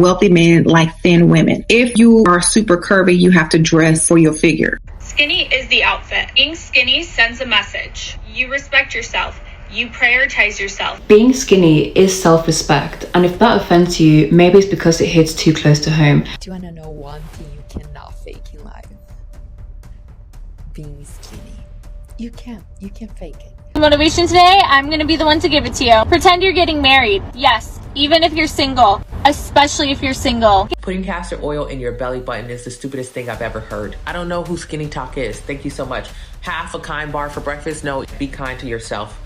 Wealthy men like thin women. If you are super curvy, you have to dress for your figure. Skinny is the outfit. Being skinny sends a message. You respect yourself. You prioritize yourself. Being skinny is self-respect, and if that offends you, maybe it's because it hits too close to home. Do you want to know one thing you cannot fake in life? Being skinny. You can't fake it. Motivation today, I'm going to be the one to give it to you. Pretend you're getting married. Yes, even if you're single, especially if you're single. Putting castor oil in your belly button is the stupidest thing I've ever heard. I don't know who SKINNYT0K is. Thank you so much. Half a kind bar for breakfast? No, be kind to yourself.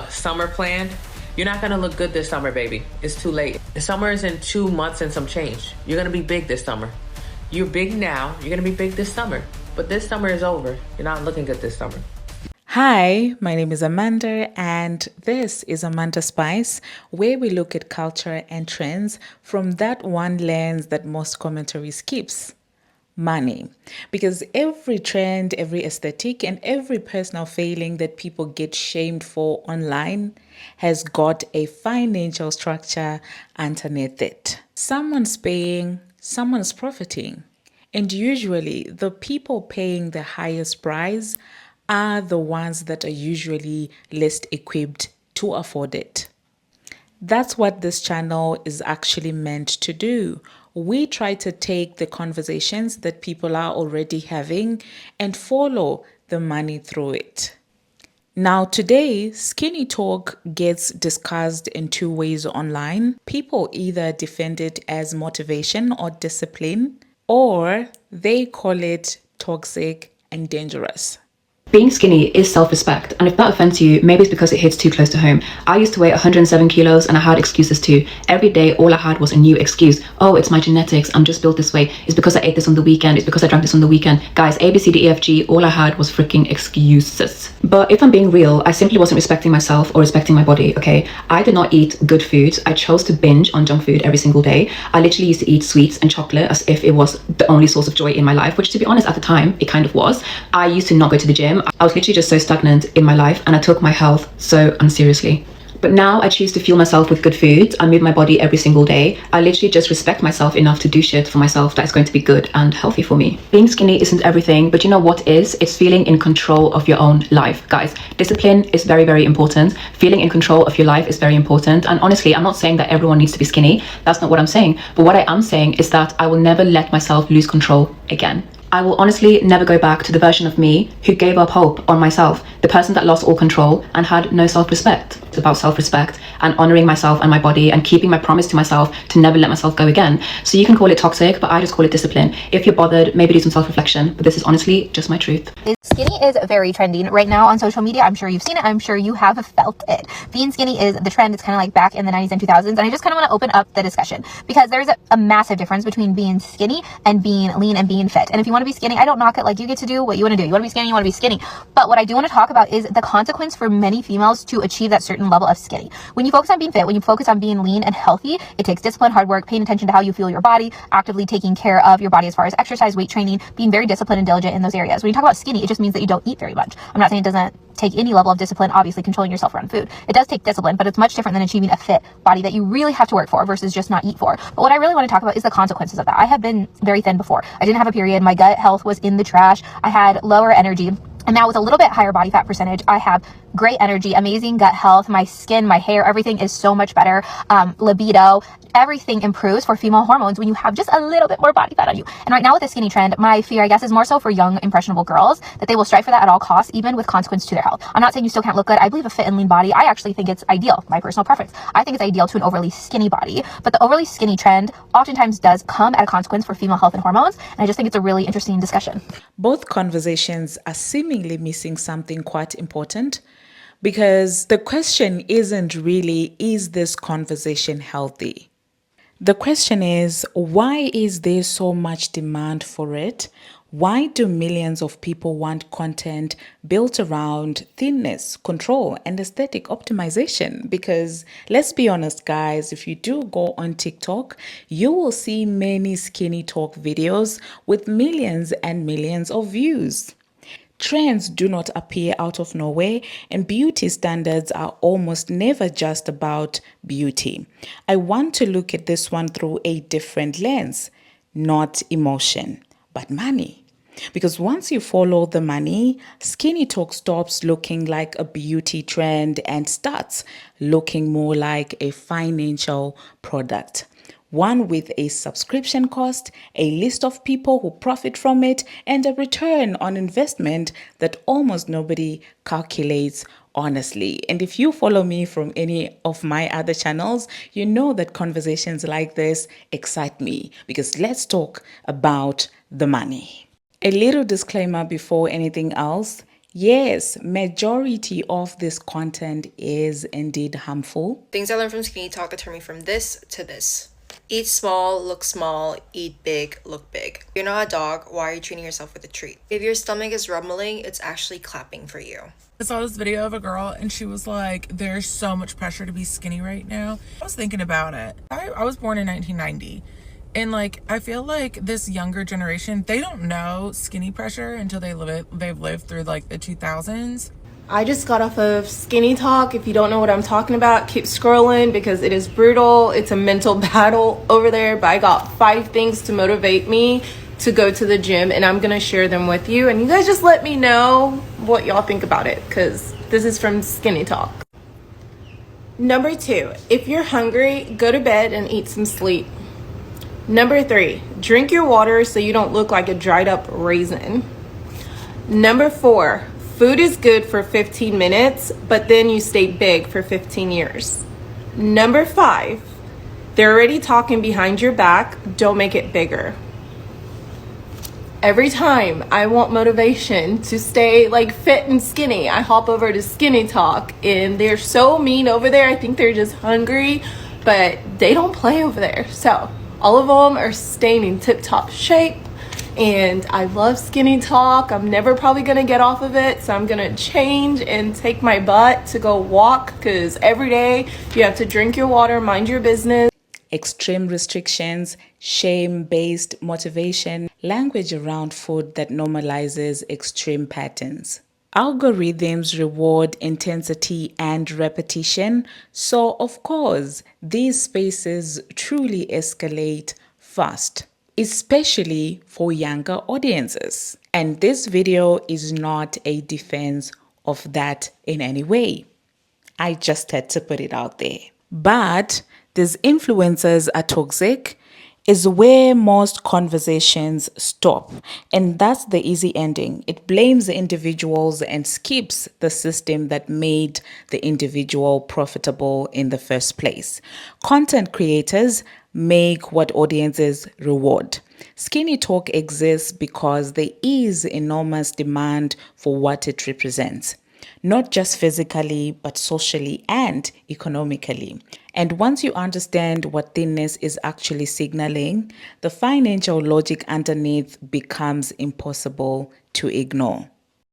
Summer plan? You're not gonna look good this summer, baby. It's too late. The summer is in 2 months and some change. You're gonna be big this summer. You're big now, you're gonna be big this summer. But this summer is over. You're not looking good this summer. Hi, my name is Amanda, and this is Amanda Spice, where we look at culture and trends from that one lens that most commentary skips: money. Because every trend, every aesthetic, and every personal failing that people get shamed for online has got a financial structure underneath it. Someone's paying, someone's profiting. And usually the people paying the highest price are the ones that are usually least equipped to afford it. That's what this channel is actually meant to do. We try to take the conversations that people are already having and follow the money through it. Now today, skinny talk gets discussed in two ways online. People either defend it as motivation or discipline, or they call it toxic and dangerous. Being skinny is self-respect, and if that offends you, maybe it's because it hits too close to home. I used to weigh 107 kilos and I had excuses too. Every day, all I had was a new excuse. Oh, it's my genetics, I'm just built this way. It's because I ate this on the weekend. It's because I drank this on the weekend. Guys, A, B, C, D, E, F, G, all I had was freaking excuses. But if I'm being real, I simply wasn't respecting myself or respecting my body, okay? I did not eat good food. I chose to binge on junk food every single day. I literally used to eat sweets and chocolate as if it was the only source of joy in my life, which to be honest, at the time, it kind of was. I used to not go to the gym. I was literally just so stagnant in my life, and I took my health so unseriously. But now I choose to fuel myself with good food. I move my body every single day. I literally just respect myself enough to do shit for myself that is going to be good and healthy for me. Being skinny isn't everything, but you know what is? It's feeling in control of your own life. Guys, discipline is very, very important. Feeling in control of your life is very important. And honestly, I'm not saying that everyone needs to be skinny. That's not what I'm saying. But what I am saying is that I will never let myself lose control again. I will honestly never go back to the version of me who gave up hope on myself, the person that lost all control and had no self-respect. It's about self-respect and honoring myself and my body and keeping my promise to myself to never let myself go again. So you can call it toxic, but I just call it discipline. If you're bothered, maybe do some self-reflection, but this is honestly just my truth. Skinny is very trending right now on social media. I'm sure you've seen it. I'm sure you have felt it. Being skinny is the trend. It's kind of like back in the 90s and 2000s. And I just kind of want to open up the discussion because there's a massive difference between being skinny and being lean and being fit. And if you want to be skinny, I don't knock it. Like, you get to do what you want to do. You want to be skinny, you want to be skinny. But what I do want to talk about is the consequence for many females to achieve that certain level of skinny. When you focus on being fit, when you focus on being lean and healthy, it takes discipline, hard work, paying attention to how you feel your body, actively taking care of your body as far as exercise, weight training, being very disciplined and diligent in those areas. When you talk about skinny, it just means that you don't eat very much. I'm not saying it doesn't take any level of discipline, obviously controlling yourself around food. It does take discipline, but it's much different than achieving a fit body that you really have to work for versus just not eat for. But what I really want to talk about is the consequences of that. I have been very thin before. I didn't have a period. My gut health was in the trash. I had lower energy. And now with a little bit higher body fat percentage, I have great energy, amazing gut health, my skin, my hair, everything is so much better. Libido, everything improves for female hormones when you have just a little bit more body fat on you. And right now with the skinny trend, my fear, I guess, is more so for young, impressionable girls that they will strive for that at all costs, even with consequence to their health. I'm not saying you still can't look good. I believe a fit and lean body, I actually think it's ideal, my personal preference. I think it's ideal to an overly skinny body, but the overly skinny trend oftentimes does come at a consequence for female health and hormones. And I just think it's a really interesting discussion. Both conversations are seemingly missing something quite important, because the question isn't really, is this conversation healthy? The question is, why is there so much demand for it? Why do millions of people want content built around thinness, control, and aesthetic optimization? Because let's be honest, guys, if you do go on TikTok, you will see many skinny talk videos with millions and millions of views. Trends do not appear out of nowhere, and beauty standards are almost never just about beauty. I want to look at this one through a different lens, not emotion, but money. Because once you follow the money, Skinny Talk stops looking like a beauty trend and starts looking more like a financial product. One with a subscription cost, a list of people who profit from it, and a return on investment that almost nobody calculates honestly. And if you follow me from any of my other channels, you know that conversations like this excite me because let's talk about the money. A little disclaimer before anything else. Yes, majority of this content is indeed harmful. Things I learned from Skinny Talk that turned me from this to this. Eat small, look small, eat big, look big. If you're not a dog, why are you treating yourself with a treat? If your stomach is rumbling, it's actually clapping for you. I saw this video of a girl and she was like, there's so much pressure to be skinny right now. I was thinking about it. I was born in 1990. And like, I feel like this younger generation, they don't know skinny pressure until they've lived through like the 2000s. I just got off of Skinny Talk. If you don't know what I'm talking about, keep scrolling because it is brutal. It's a mental battle over there, but I got 5 things to motivate me to go to the gym and I'm gonna share them with you. And you guys just let me know what y'all think about it because this is from Skinny Talk. Number 2, if you're hungry, go to bed and eat some sleep. Number 3, drink your water so you don't look like a dried up raisin. Number 4, food is good for 15 minutes, but then you stay big for 15 years. Number 5, they're already talking behind your back, don't make it bigger. Every time I want motivation to stay like fit and skinny, I hop over to Skinny Talk and they're so mean over there. I think they're just hungry, but they don't play over there. So all of them are staying in tip-top shape and I love Skinny Talk. I'm never probably gonna get off of it, so I'm gonna change and take my butt to go walk because every day you have to drink your water, mind your business. Extreme restrictions, shame-based motivation, language around food that normalizes extreme patterns. Algorithms reward intensity and repetition, so of course, these spaces truly escalate fast, especially for younger audiences. And this video is not a defense of that in any way. I just had to put it out there. But these influencers are toxic is where most conversations stop. And that's the easy ending. It blames the individuals and skips the system that made the individual profitable in the first place. Content creators make what audiences reward. Skinny Talk exists because there is enormous demand for what it represents. Not just physically, but socially and economically. And once you understand what thinness is actually signaling, the financial logic underneath becomes impossible to ignore.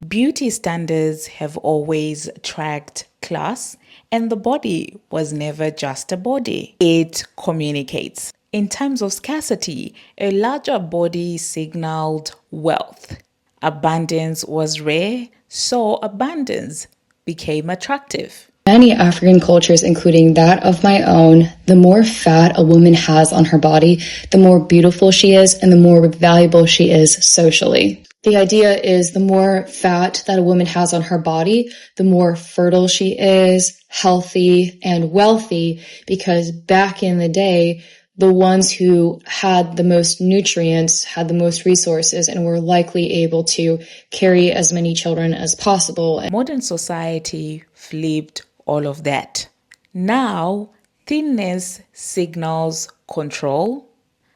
Beauty standards have always tracked class, and the body was never just a body. It communicates. In times of scarcity, a larger body signaled wealth. Abundance was rare, so abundance became attractive. Many African cultures, including that of my own, the more fat a woman has on her body, the more beautiful she is and the more valuable she is socially. The idea is the more fat that a woman has on her body, the more fertile she is, healthy, and wealthy, because back in the day, the ones who had the most nutrients, had the most resources, and were likely able to carry as many children as possible. Modern society flipped all of that. Now, thinness signals control,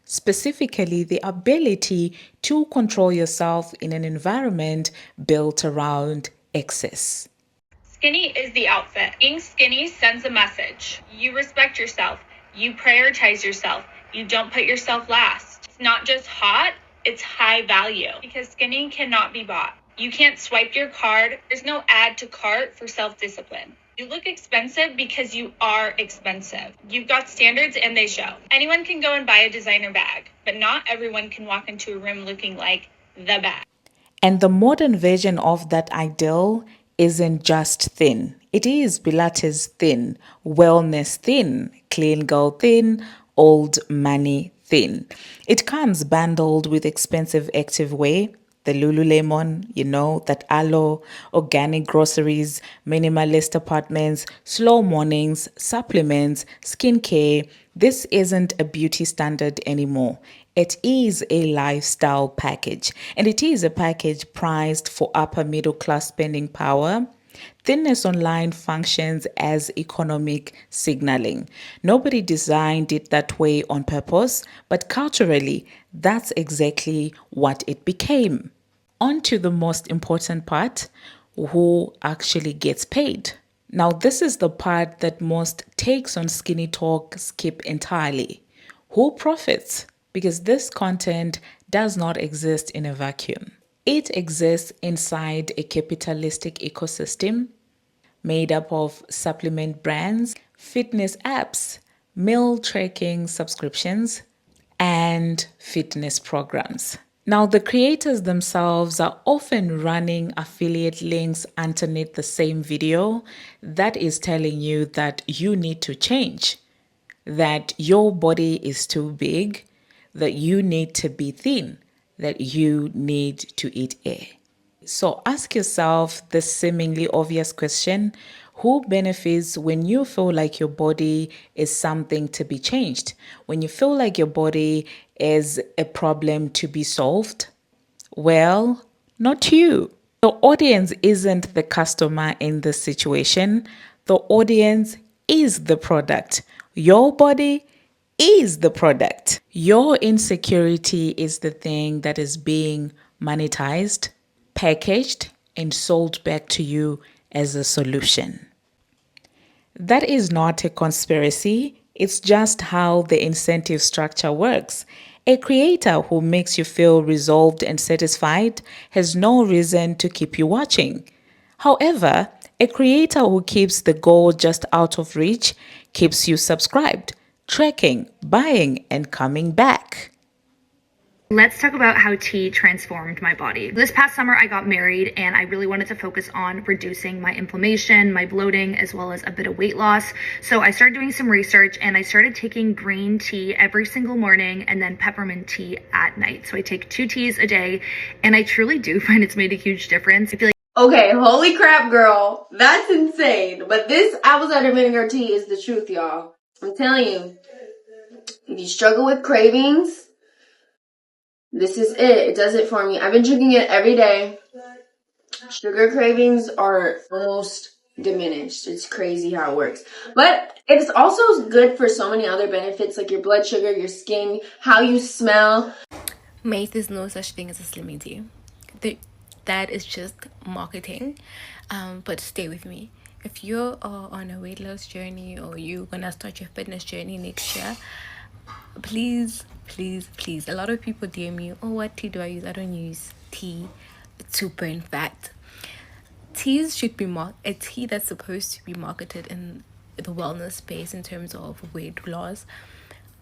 specifically the ability to control yourself in an environment built around excess. Skinny is the outfit. Being skinny sends a message. You respect yourself. You prioritize yourself. You don't put yourself last. It's not just hot, it's high value because skinny cannot be bought. You can't swipe your card. There's no add to cart for self-discipline. You look expensive because you are expensive. You've got standards and they show. Anyone can go and buy a designer bag, but not everyone can walk into a room looking like the bag. And the modern version of that ideal isn't just thin. It is Pilates thin, wellness thin, clean girl thin, old money thin. It comes bundled with expensive activewear, the Lululemon, that aloe, organic groceries, minimalist apartments, slow mornings, supplements, skincare. This isn't a beauty standard anymore. It is a lifestyle package, and it is a package priced for upper middle class spending power. Thinness online functions as economic signaling. Nobody designed it that way on purpose, but culturally, that's exactly what it became. On to the most important part, who actually gets paid. Now, this is the part that most takes on Skinny Talk skip entirely. Who profits? Because this content does not exist in a vacuum. It exists inside a capitalistic ecosystem made up of supplement brands, fitness apps, meal tracking subscriptions, and fitness programs. Now, the creators themselves are often running affiliate links underneath the same video that is telling you that you need to change, that your body is too big, that you need to be thin, that you need to eat air. So ask yourself this seemingly obvious question: who benefits when you feel like your body is something to be changed? When you feel like your body is a problem to be solved? Well, not you. The audience isn't the customer in this situation. The audience is the product. Your body is the product. Your insecurity is the thing that is being monetized, packaged, and sold back to you as a solution. That is not a conspiracy. It's just how the incentive structure works. A creator who makes you feel resolved and satisfied has no reason to keep you watching. However, a creator who keeps the goal just out of reach keeps you subscribed, tracking, buying, and coming back. Let's talk about how tea transformed my body. This past summer, I got married and I really wanted to focus on reducing my inflammation, my bloating, as well as a bit of weight loss. So I started doing some research and I started taking green tea every single morning and then peppermint tea at night. So I take 2 teas a day and I truly do find it's made a huge difference. I feel like okay, holy crap, girl. That's insane. But this apple cider vinegar tea is the truth, y'all. I'm telling you, if you struggle with cravings, this is it. It does it for me. I've been drinking it every day. Sugar cravings are almost diminished. It's crazy how it works. But it's also good for so many other benefits, like your blood sugar, your skin, how you smell. Mate, there's no such thing as a slimming tea. That is just marketing. But stay with me. If you're on a weight loss journey or you're gonna start your fitness journey next year, please, a lot of people DM me, oh, what tea do I use? I don't use tea to burn fat. Teas should be a tea that's supposed to be marketed in the wellness space in terms of weight loss.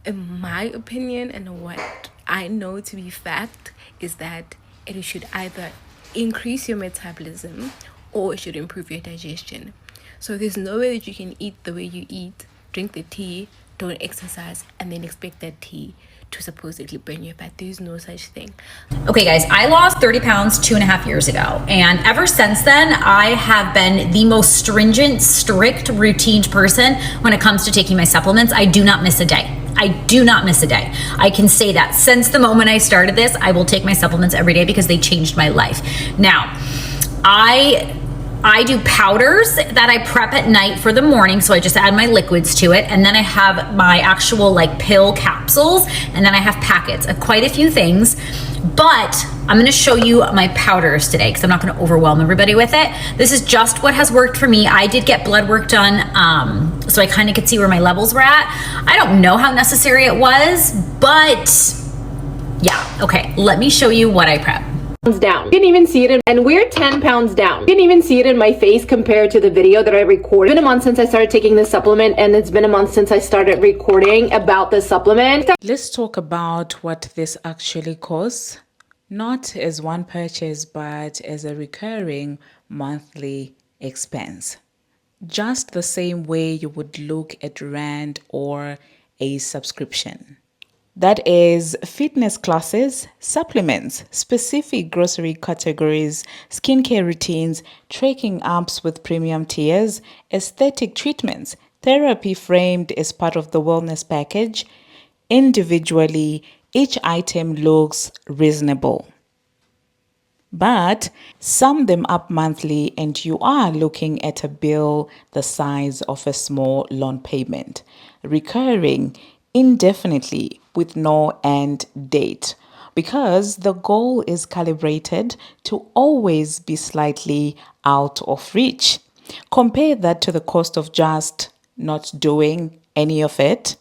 In my opinion, and what I know to be fact, is that it should either increase your metabolism or it should improve your digestion. So there's no way that you can eat the way you eat, drink the tea, don't exercise, and then expect that tea to supposedly burn your fat. There's no such thing. Okay guys, I lost 30 pounds 2.5 years ago. And ever since then, I have been the most stringent, strict, routine person when it comes to taking my supplements. I do not miss a day. I do not miss a day. I can say that since the moment I started this, I will take my supplements every day because they changed my life. Now, I do powders that I prep at night for the morning, so I just add my liquids to it, and then I have my actual like pill capsules, and then I have packets of quite a few things. But I'm gonna show you my powders today because I'm not gonna overwhelm everybody with it. This is just what has worked for me. I did get blood work done, so I kind of could see where my levels were at. I don't know how necessary it was, but yeah, okay, let me show you what I prep. Down. You can even see it and we're 10 pounds down. You can even see it in my face compared to the video that I recorded. It's been a month since I started taking this supplement, and it's been a month since I started recording about this supplement. Let's talk about what this actually costs. not as one purchase, but as a recurring monthly expense. Just the same way you would look at rent or a subscription. That is fitness classes, supplements, specific grocery categories, skincare routines, trekking apps with premium tiers, aesthetic treatments, therapy framed as part of the wellness package. Individually, each item looks reasonable. But sum them up monthly and you are looking at a bill the size of a small loan payment, recurring indefinitely with no end date, because the goal is calibrated to always be slightly out of reach. Compare that to the cost of just not doing any of it.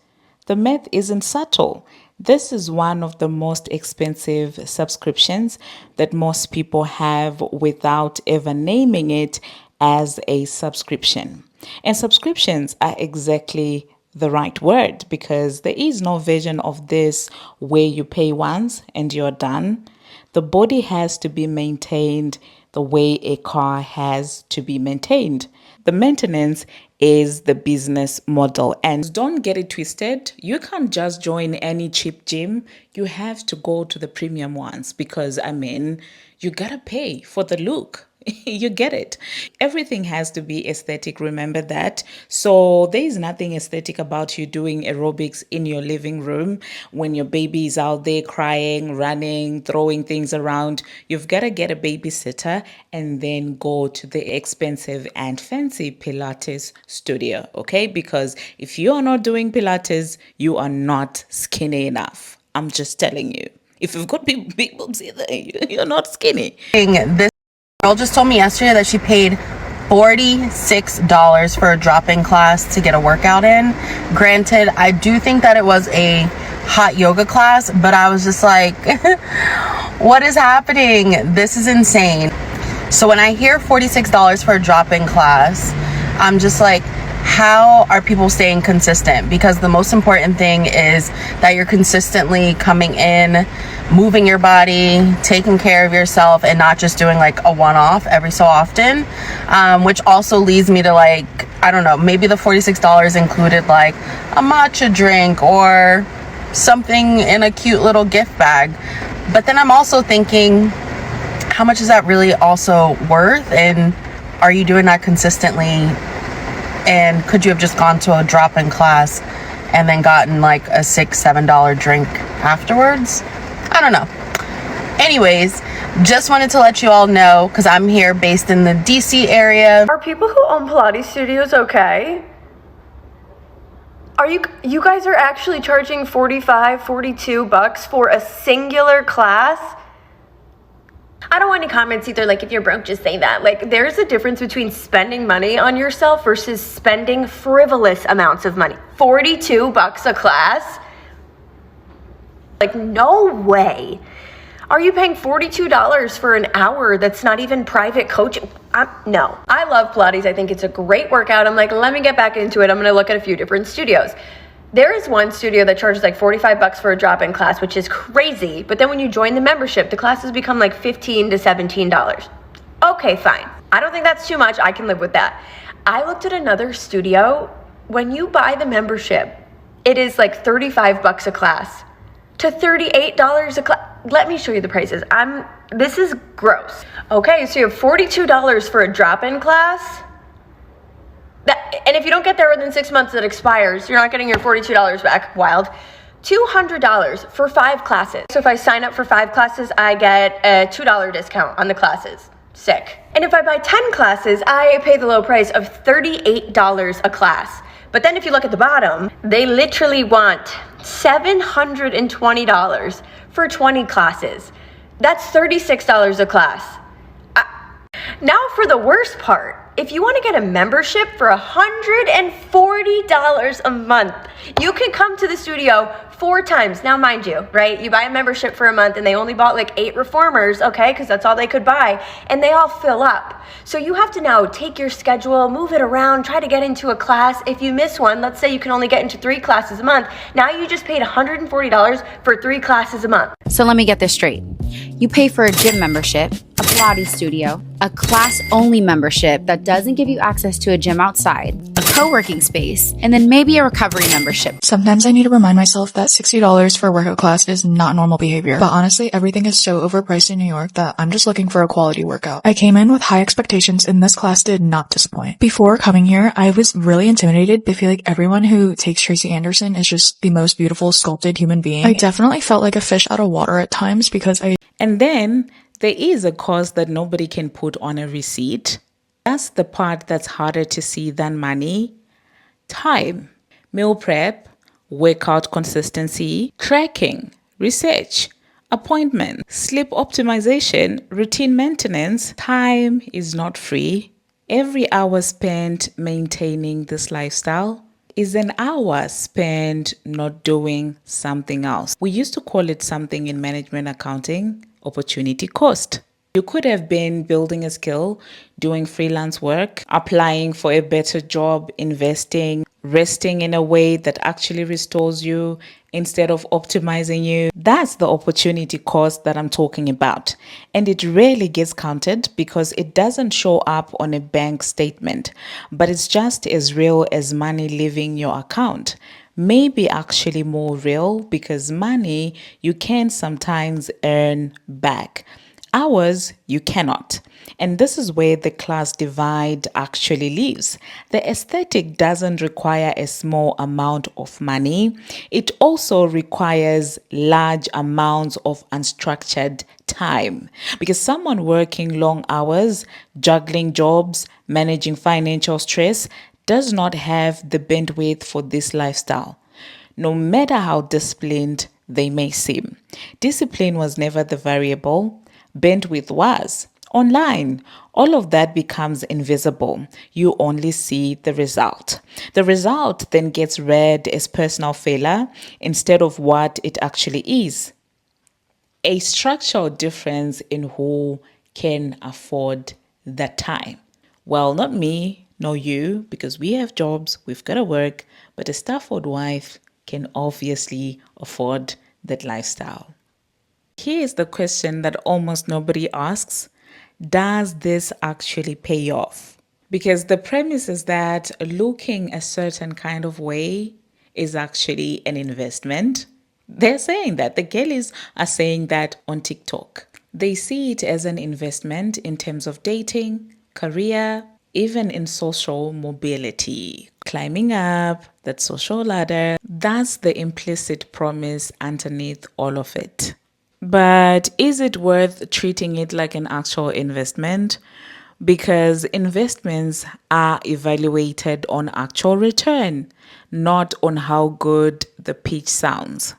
The math isn't subtle. This is one of the most expensive subscriptions that most people have without ever naming it as a subscription. And subscriptions are exactly the right word, because there is no version of this where you pay once and you're done. The body has to be maintained the way a car has to be maintained. The maintenance is the business model. And don't get it twisted. You can't just join any cheap gym. You have to go to the premium ones because, you gotta pay for the look. You get it. Everything has to be aesthetic. Remember that. So there is nothing aesthetic about you doing aerobics in your living room when your baby is out there crying, running, throwing things around. You've got to get a babysitter and then go to the expensive and fancy Pilates studio. Okay? Because if you are not doing Pilates, you are not skinny enough. I'm just telling you. If you've got big boobs either, you're not skinny. This girl just told me yesterday that she paid $46 for a drop-in class to get a workout in. Granted, I do think that it was a hot yoga class, but I was just like, what is happening? This is insane. So when I hear $46 for a drop-in class, I'm just like, how are people staying consistent? Because the most important thing is that you're consistently coming in, moving your body, taking care of yourself, and not just doing like a one-off every so often, which also leads me to like, I don't know, maybe the $46 included like a matcha drink or something in a cute little gift bag. But then I'm also thinking, how much is that really also worth? And are you doing that consistently? And could you have just gone to a drop-in class and then gotten like a $6-7 drink afterwards? I don't know. Anyways, just wanted to let you all know, because I'm here based in the DC area. Are people who own Pilates studios okay? Are you guys are actually charging $42 for a singular class? I don't want any comments either, like if you're broke, just say that. Like there's a difference between spending money on yourself versus spending frivolous amounts of money. $42 a class? Like no way. Are you paying $42 for an hour that's not even private coaching? No. I love Pilates. I think it's a great workout. I'm like, let me get back into it. I'm gonna look at a few different studios. There is one studio that charges like $45 for a drop-in class, which is crazy. But then when you join the membership, the classes become like $15 to $17. Okay, fine. I don't think that's too much. I can live with that. I looked at another studio. When you buy the membership, it is like $35 a class to $38 a class. Let me show you the prices. This is gross. Okay, so you have $42 for a drop-in class. And if you don't get there within 6 months, it expires. You're not getting your $42 back. Wild. $200 for 5 classes. So if I sign up for 5 classes, I get a $2 discount on the classes. Sick. And if I buy 10 classes, I pay the low price of $38 a class. But then if you look at the bottom, they literally want $720 for 20 classes. That's $36 a class. Now for the worst part. If you want to get a membership for $140 a month, you can come to the studio 4 times. Now, mind you, right? You buy a membership for a month and they only bought like 8 reformers, okay? Because that's all they could buy. And they all fill up. So you have to now take your schedule, move it around, try to get into a class. If you miss one, let's say you can only get into 3 classes a month. Now you just paid $140 for 3 classes a month. So let me get this straight. You pay for a gym membership, a Pilates studio, a class-only membership that doesn't give you access to a gym outside, a co-working space, and then maybe a recovery membership. Sometimes I need to remind myself that $60 for a workout class is not normal behavior. But honestly, everything is so overpriced in New York that I'm just looking for a quality workout. I came in with high expectations and this class did not disappoint. Before coming here, I was really intimidated to feel like everyone who takes Tracy Anderson is just the most beautiful sculpted human being. I definitely felt like a fish out of water at times because And then there is a cost that nobody can put on a receipt. That's the part that's harder to see than money. Time, meal prep, workout consistency, tracking, research, appointment, sleep optimization, routine maintenance. Time is not free. Every hour spent maintaining this lifestyle is an hour spent not doing something else. We used to call it something in management accounting, opportunity cost. You could have been building a skill, doing freelance work, applying for a better job, investing, resting in a way that actually restores you instead of optimizing you. That's the opportunity cost that I'm talking about. And it rarely gets counted because it doesn't show up on a bank statement, but it's just as real as money leaving your account. Maybe actually more real because money you can sometimes earn back. Hours you cannot. And this is where the class divide actually lives. The aesthetic doesn't require a small amount of money. It also requires large amounts of unstructured time. Because someone working long hours, juggling jobs, managing financial stress, does not have the bandwidth for this lifestyle, no matter how disciplined they may seem. Discipline was never the variable. Bandwidth was. Online, all of that becomes invisible. You only see the result. The result then gets read as personal failure instead of what it actually is. A structural difference in who can afford that time. Well, not me, nor you, because we have jobs, we've got to work, but a Stafford wife can obviously afford that lifestyle. Here's the question that almost nobody asks. Does this actually pay off? Because the premise is that looking a certain kind of way is actually an investment. They're saying that. The girlies are saying that on TikTok. They see it as an investment in terms of dating, career, even in social mobility. Climbing up that social ladder, that's the implicit promise underneath all of it. But is it worth treating it like an actual investment? Because investments are evaluated on actual return, not on how good the pitch sounds.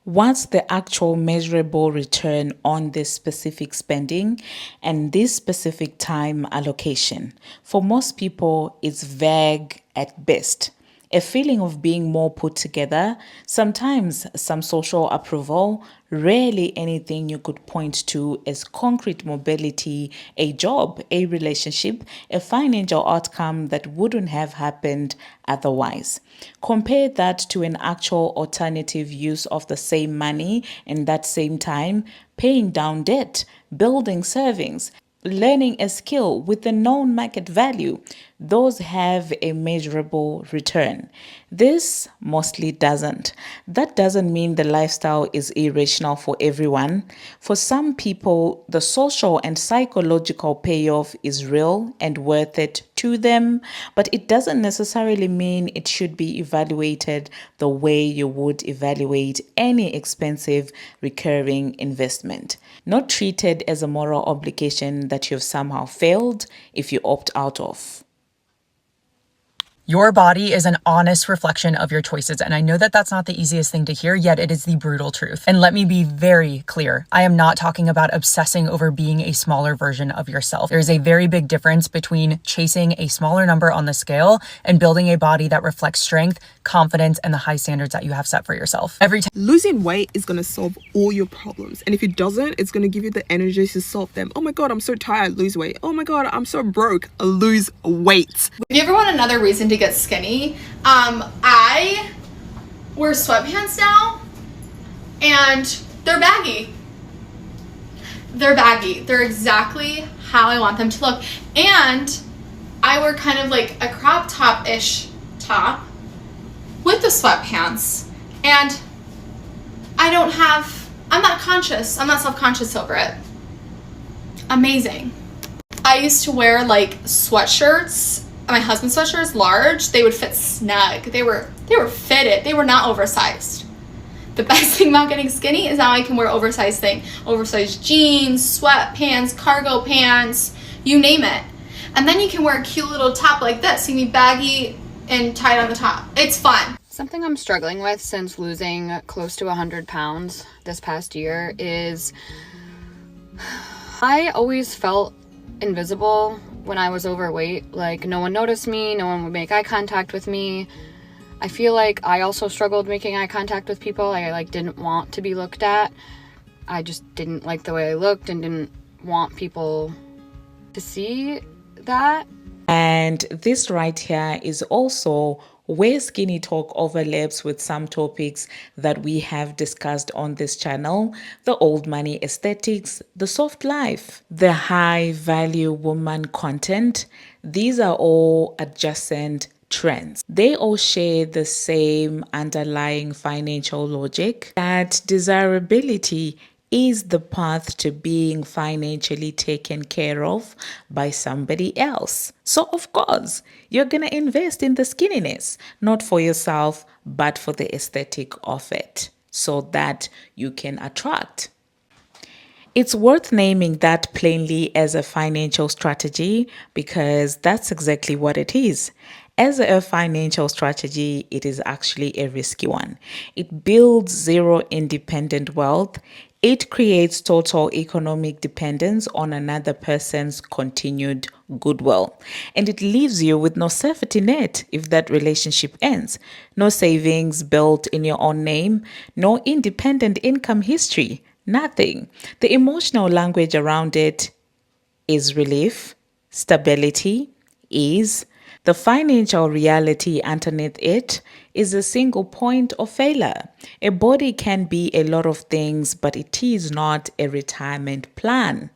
What's the actual measurable return on this specific spending and this specific time allocation? For most people, it's vague at best. A feeling of being more put together, sometimes some social approval, rarely anything you could point to as concrete mobility, a job, a relationship, a financial outcome that wouldn't have happened otherwise. Compare that to an actual alternative use of the same money and that same time, paying down debt, building savings, learning a skill with a known market value. Those have a measurable return. This mostly doesn't. That doesn't mean the lifestyle is irrational for everyone. For some people, the social and psychological payoff is real and worth it to them, but it doesn't necessarily mean it should be evaluated the way you would evaluate any expensive recurring investment. Not treated as a moral obligation that you've somehow failed if you opt out of. Your body is an honest reflection of your choices, and I know that that's not the easiest thing to hear, yet it is the brutal truth. And let me be very clear. I am not talking about obsessing over being a smaller version of yourself. There is a very big difference between chasing a smaller number on the scale and building a body that reflects strength, confidence, and the high standards that you have set for yourself. Losing weight is going to solve all your problems, and if it doesn't, it's going to give you the energy to solve them. Oh my god, I'm so tired, lose weight. Oh my god, I'm so broke, lose weight. If you ever want another reason to get skinny, I wear sweatpants now, and they're baggy. They're baggy. They're exactly how I want them to look. And I wear kind of like a crop top-ish top with the sweatpants, and I'm not conscious. I'm not self-conscious over it. Amazing. I used to wear like sweatshirts, my husband's sweatshirts, large. They would fit snug. They were fitted. They were not oversized. The best thing about getting skinny is now I can wear oversized jeans, sweatpants, cargo pants, you name it. And then you can wear a cute little top like this. See me baggy and tight on the top. It's fun. Something I'm struggling with since losing close to 100 pounds this past year is I always felt invisible when I was overweight. Like, no one noticed me, no one would make eye contact with me. I feel like I also struggled making eye contact with people. I didn't want to be looked at. I just didn't like the way I looked and didn't want people to see that. And this right here is also where Skinny Talk overlaps with some topics that we have discussed on this channel: the old money aesthetics, the soft life, the high value woman content. These are all adjacent trends. They all share the same underlying financial logic that desirability is the path to being financially taken care of by somebody else. So of course, you're gonna invest in the skinniness, not for yourself, but for the aesthetic of it, so that you can attract. It's worth naming that plainly as a financial strategy, because that's exactly what it is. As a financial strategy, it is actually a risky one. It builds zero independent wealth. It creates total economic dependence on another person's continued goodwill. And it leaves you with no safety net if that relationship ends. No savings built in your own name, no independent income history, nothing. The emotional language around it is relief, stability, ease. The financial reality underneath it is a single point of failure. A body can be a lot of things, but it is not a retirement plan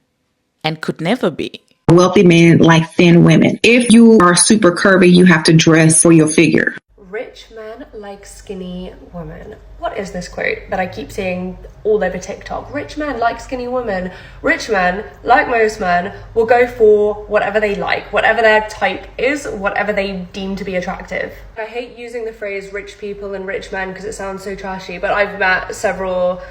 and could never be. Wealthy men like thin women. If you are super curvy, you have to dress for your figure. Rich men like skinny women. What is this quote that I keep seeing all over TikTok? Rich men like skinny women. Rich men, like most men, will go for whatever they like, whatever their type is, whatever they deem to be attractive. I hate using the phrase rich people and rich men because it sounds so trashy, but I've met several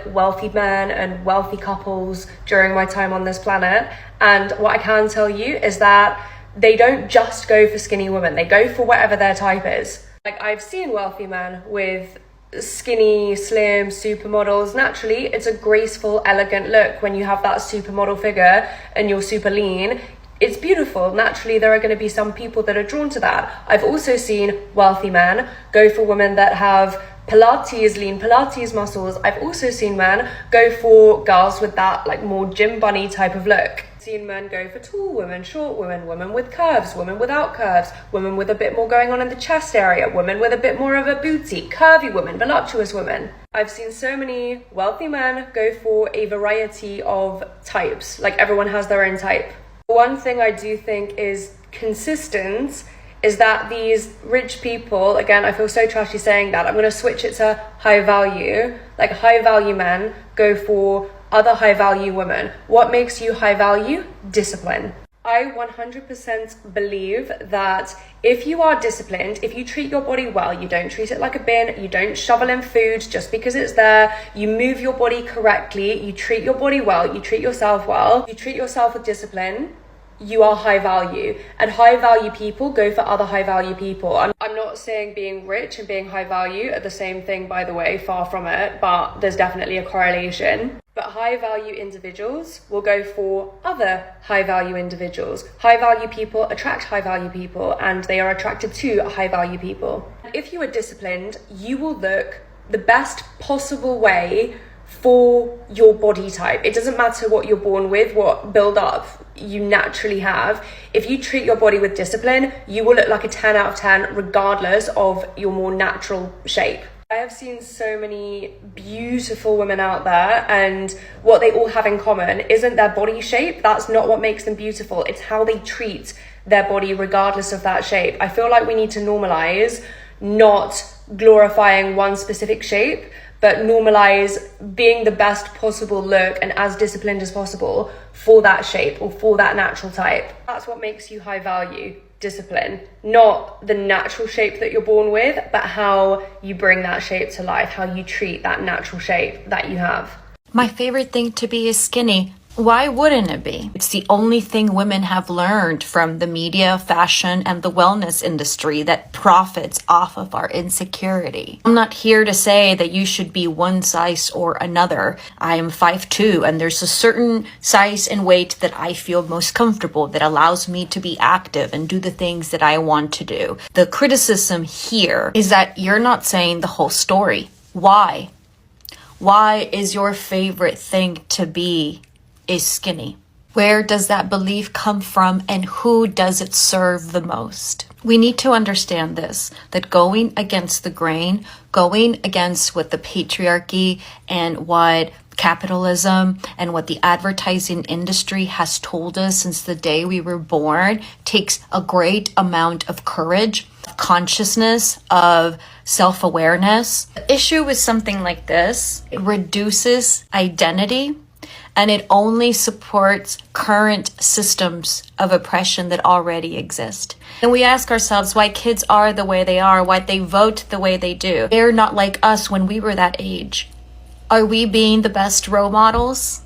wealthy men and wealthy couples during my time on this planet, and what I can tell you is that they don't just go for skinny women, they go for whatever their type is. I've seen wealthy men with skinny, slim supermodels. Naturally, it's a graceful, elegant look when you have that supermodel figure and you're super lean. It's beautiful. Naturally, there are going to be some people that are drawn to that. I've also seen wealthy men go for women that have lean Pilates muscles. I've also seen men go for girls with that more gym bunny type of look. Seen men go for tall women, short women, women with curves, women without curves, women with a bit more going on in the chest area, women with a bit more of a booty, curvy women, voluptuous women. I've seen so many wealthy men go for a variety of types. Everyone has their own type. One thing I do think is consistent is that these rich people, again, I feel so trashy saying that, I'm going to switch it to high value. High value men go for other high value women. What makes you high value? Discipline. I 100% believe that if you are disciplined, if you treat your body well, you don't treat it like a bin, you don't shovel in food just because it's there, you move your body correctly, you treat your body well, you treat yourself well, you treat yourself with discipline, you are high value, and high value people go for other high value people. I'm not saying being rich and being high value are the same thing, by the way, far from it, but there's definitely a correlation. But high value individuals will go for other high value individuals. High value people attract high value people, and they are attracted to high value people. If you are disciplined, you will look the best possible way for your body type. It doesn't matter what you're born with, what build up you naturally have. If you treat your body with discipline, you will look like a 10 out of 10 regardless of your more natural shape. I have seen so many beautiful women out there, and what they all have in common isn't their body shape. That's not what makes them beautiful. It's how they treat their body regardless of that shape. I feel like we need to normalize not glorifying one specific shape, but normalize being the best possible look and as disciplined as possible for that shape or for that natural type. That's what makes you high value. Discipline, not the natural shape that you're born with, but how you bring that shape to life, how you treat that natural shape that you have. My favorite thing to be is skinny. Why wouldn't it be? It's the only thing women have learned from the media, fashion, and the wellness industry that profits off of our insecurity. I'm not here to say that you should be one size or another. I am 5'2", and there's a certain size and weight that I feel most comfortable, that allows me to be active and do the things that I want to do. The criticism here is that you're not saying the whole story. Why? Why is your favorite thing to be is skinny? Where does that belief come from, and who does it serve the most? We need to understand this, that going against the grain, going against what the patriarchy and what capitalism and what the advertising industry has told us since the day we were born takes a great amount of courage, consciousness, of self-awareness. The issue with something like this, it reduces identity, and it only supports current systems of oppression that already exist. And we ask ourselves why kids are the way they are, why they vote the way they do. They're not like us when we were that age. Are we being the best role models?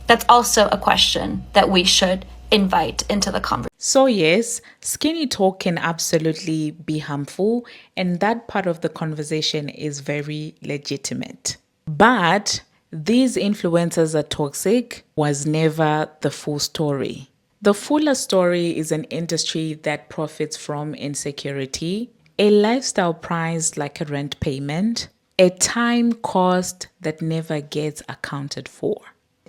That's also a question that we should invite into the conversation. So yes, skinny talk can absolutely be harmful, and that part of the conversation is very legitimate. But these influencers are toxic was never the full story. The fuller story is an industry that profits from insecurity, a lifestyle priced like a rent payment, a time cost that never gets accounted for,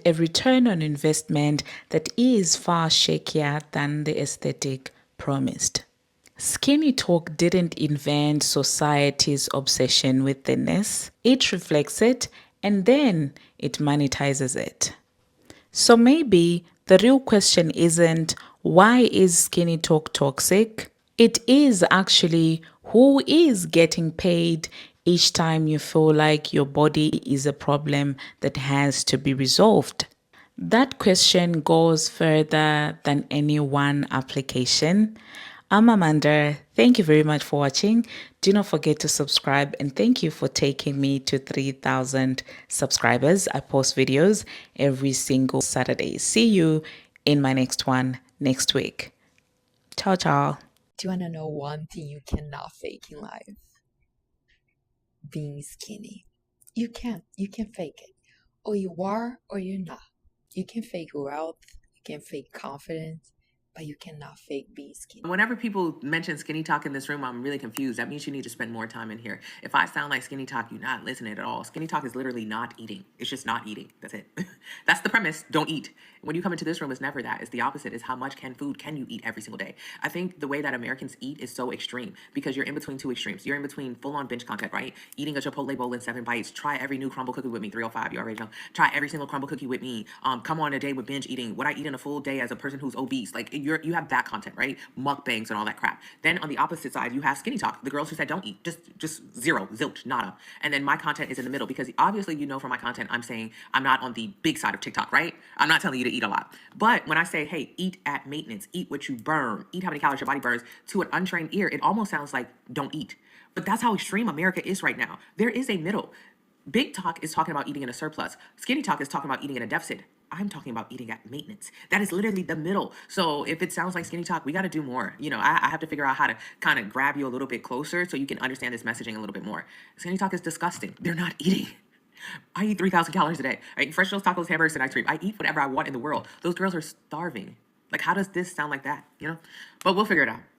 a return on investment that is far shakier than the aesthetic promised. Skinny talk didn't invent society's obsession with thinness. It reflects it, and then it monetizes it. So maybe the real question isn't why is skinny talk toxic? It is actually who is getting paid each time you feel like your body is a problem that has to be resolved. That question goes further than any one application. I'm Amanda. Thank you very much for watching. Do not forget to subscribe, and thank you for taking me to 3,000 subscribers. I post videos every single Saturday. See you in my next one next week. Ciao, ciao. Do you want to know one thing you cannot fake in life? Being skinny. You can't fake it. Or you are or you're not. You can fake wealth, you can fake confidence, but you cannot fake being skinny. Whenever people mention skinny talk in this room, I'm really confused. That means you need to spend more time in here. If I sound like skinny talk, you're not listening at all. Skinny talk is literally not eating. It's just not eating. That's it. That's the premise. Don't eat. When you come into this room, it's never that. It's the opposite. It's how much food can you eat every single day. I think the way that Americans eat is so extreme because you're in between two extremes. You're in between full-on binge content, right? Eating a Chipotle bowl in 7 bites. Try every new crumble cookie with me. 305, you already know. Try every single crumble cookie with me. Come on a day with binge eating. What I eat in a full day as a person who's obese. Like you have that content, right? Mukbangs and all that crap. Then on the opposite side, you have skinny talk. The girls who said don't eat. Just zero, zilch, nada. And then my content is in the middle because obviously you know from my content, I'm saying I'm not on the big side of TikTok, right? I'm not telling you to eat a lot. But when I say, hey, eat at maintenance, eat what you burn, eat how many calories your body burns, to an untrained ear, it almost sounds like don't eat. But that's how extreme America is right now. There is a middle. Big talk is talking about eating in a surplus. Skinny talk is talking about eating in a deficit. I'm talking about eating at maintenance. That is literally the middle. So if it sounds like skinny talk, we got to do more. You know, I have to figure out how to kind of grab you a little bit closer so you can understand this messaging a little bit more. Skinny talk is disgusting. They're not eating. I eat 3,000 calories a day. I eat fresh tacos, hamburgers, and ice cream. I eat whatever I want in the world. Those girls are starving. Like, how does this sound like that? You know? But we'll figure it out.